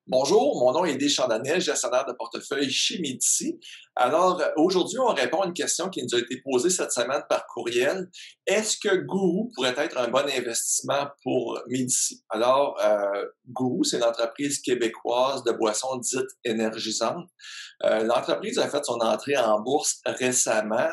Bonjour, mon nom est Deschamps-Danel, gestionnaire de portefeuille chez Médici. Alors, aujourd'hui, on répond à une question qui nous a été posée cette semaine par courriel. Est-ce que Gourou pourrait être un bon investissement pour Médici? Alors, Gourou, c'est une entreprise québécoise de boissons dites énergisantes. L'entreprise a fait son entrée en bourse récemment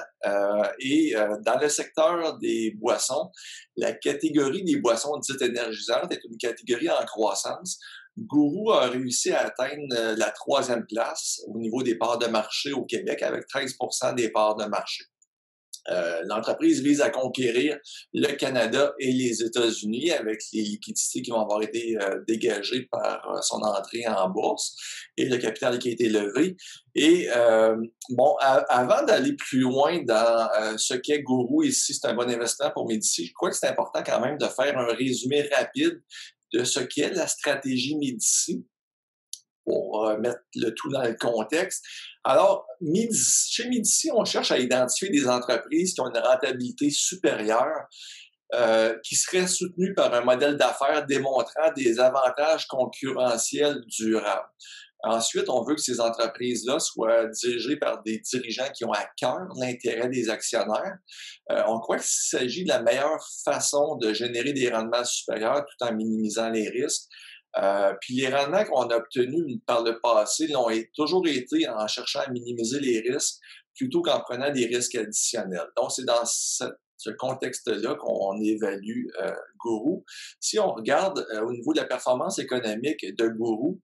et dans le secteur des boissons, la catégorie des boissons dites énergisantes est une catégorie en croissance. Gourou a réussi à atteindre la troisième place au niveau des parts de marché au Québec avec 13 des parts de marché. L'entreprise vise à conquérir le Canada et les États-Unis avec les liquidités qui vont avoir été dégagées par son entrée en bourse et le capital qui a été levé. Et avant d'aller plus loin dans ce qu'est Gourou et si c'est un bon investissement pour Médici, je crois que c'est important quand même de faire un résumé rapide de ce qu'est la stratégie Médici pour mettre le tout dans le contexte. Alors, chez Médici, on cherche à identifier des entreprises qui ont une rentabilité supérieure, qui seraient soutenues par un modèle d'affaires démontrant des avantages concurrentiels durables. Ensuite, on veut que ces entreprises-là soient dirigées par des dirigeants qui ont à cœur l'intérêt des actionnaires. On croit qu'il s'agit de la meilleure façon de générer des rendements supérieurs tout en minimisant les risques. Puis les rendements qu'on a obtenus par le passé l'ont toujours été en cherchant à minimiser les risques plutôt qu'en prenant des risques additionnels. Donc, c'est dans ce contexte-là qu'on évalue Gourou. Si on regarde au niveau de la performance économique de Gourou,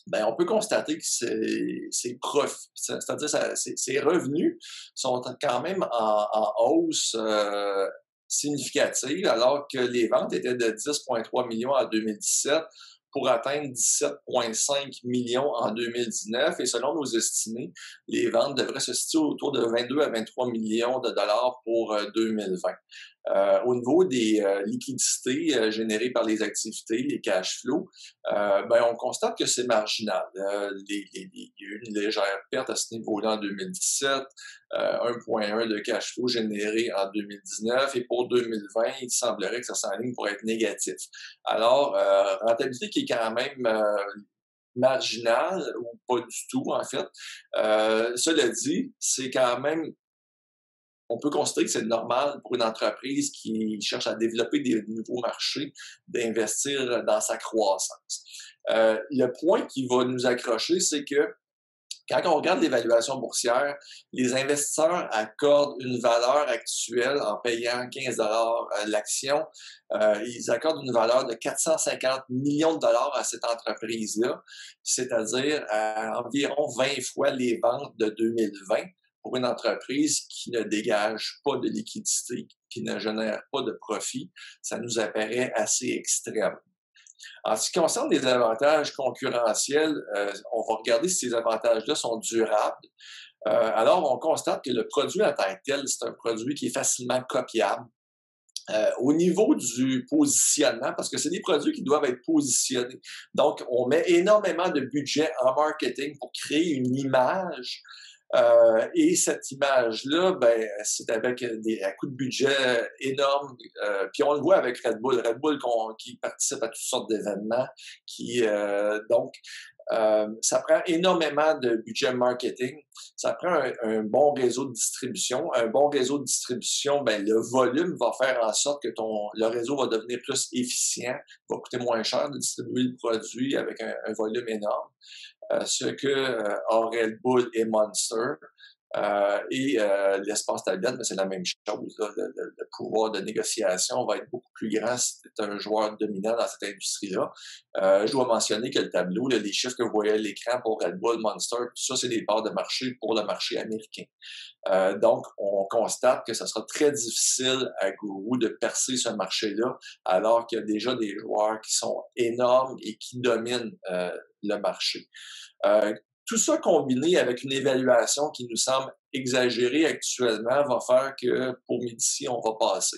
ben, on peut constater que ses profits, c'est-à-dire ses revenus sont quand même en hausse significative, alors que les ventes étaient de 10,3 millions en 2017 pour atteindre 17,5 millions en 2019. Et selon nos estimés, les ventes devraient se situer autour de 22 à 23 millions de dollars pour 2020. Au niveau des liquidités générées par les activités, les cash flows, on constate que c'est marginal. Il y a eu une légère perte à ce niveau-là en 2017, 1,1 de cash flow généré en 2019, et pour 2020, il semblerait que ça s'enligne pour être négatif. Alors, rentabilité qui est quand même marginale, ou pas du tout en fait. Cela dit, c'est quand même on peut considérer que c'est normal pour une entreprise qui cherche à développer des nouveaux marchés d'investir dans sa croissance. Le point qui va nous accrocher, c'est que quand on regarde l'évaluation boursière, les investisseurs accordent une valeur actuelle en payant 15 l'action. Ils accordent une valeur de 450 millions de dollars à cette entreprise-là, c'est-à-dire à environ 20 fois les ventes de 2020 pour une entreprise qui ne dégage pas de liquidité, qui ne génère pas de profit. Ça nous apparaît assez extrême. En ce qui concerne les avantages concurrentiels, on va regarder si ces avantages-là sont durables. Alors, on constate que le produit en tant que tel, c'est un produit qui est facilement copiable. Au niveau du positionnement, parce que c'est des produits qui doivent être positionnés. Donc, on met énormément de budget en marketing pour créer une image. Et cette image-là, ben, c'est avec un coût de budget énorme. Puis on le voit avec Red Bull. Red Bull qui participe à toutes sortes d'événements, ça prend énormément de budget marketing. Ça prend un bon réseau de distribution. Un bon réseau de distribution, ben, le volume va faire en sorte que le réseau va devenir plus efficient, va coûter moins cher de distribuer le produit avec un volume énorme. Ce que Red Bull et Monster. L'espace tablette, mais c'est la même chose. Là. Le pouvoir de négociation va être beaucoup plus grand si tu es un joueur dominant dans cette industrie-là. Je dois mentionner que le tableau, là, les chiffres que vous voyez à l'écran pour Red Bull, Monster, tout ça, c'est des parts de marché pour le marché américain. Donc, on constate que ce sera très difficile à Gourou de percer ce marché-là, alors qu'il y a déjà des joueurs qui sont énormes et qui dominent le marché. Tout ça combiné avec une évaluation qui nous semble exagérée actuellement va faire que pour Médici, on va passer.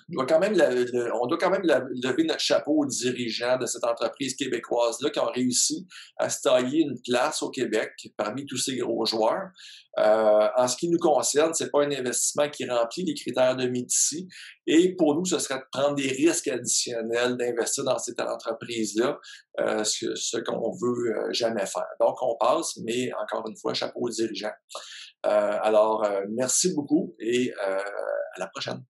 on doit quand même lever notre chapeau aux dirigeants de cette entreprise québécoise-là qui ont réussi à se tailler une place au Québec parmi tous ces gros joueurs. En ce qui nous concerne, c'est pas un investissement qui remplit les critères de Médicis et pour nous, ce serait de prendre des risques additionnels d'investir dans cette entreprise-là, ce qu'on veut jamais faire. Donc, on passe, mais encore une fois, chapeau aux dirigeants. Alors, merci beaucoup et à la prochaine.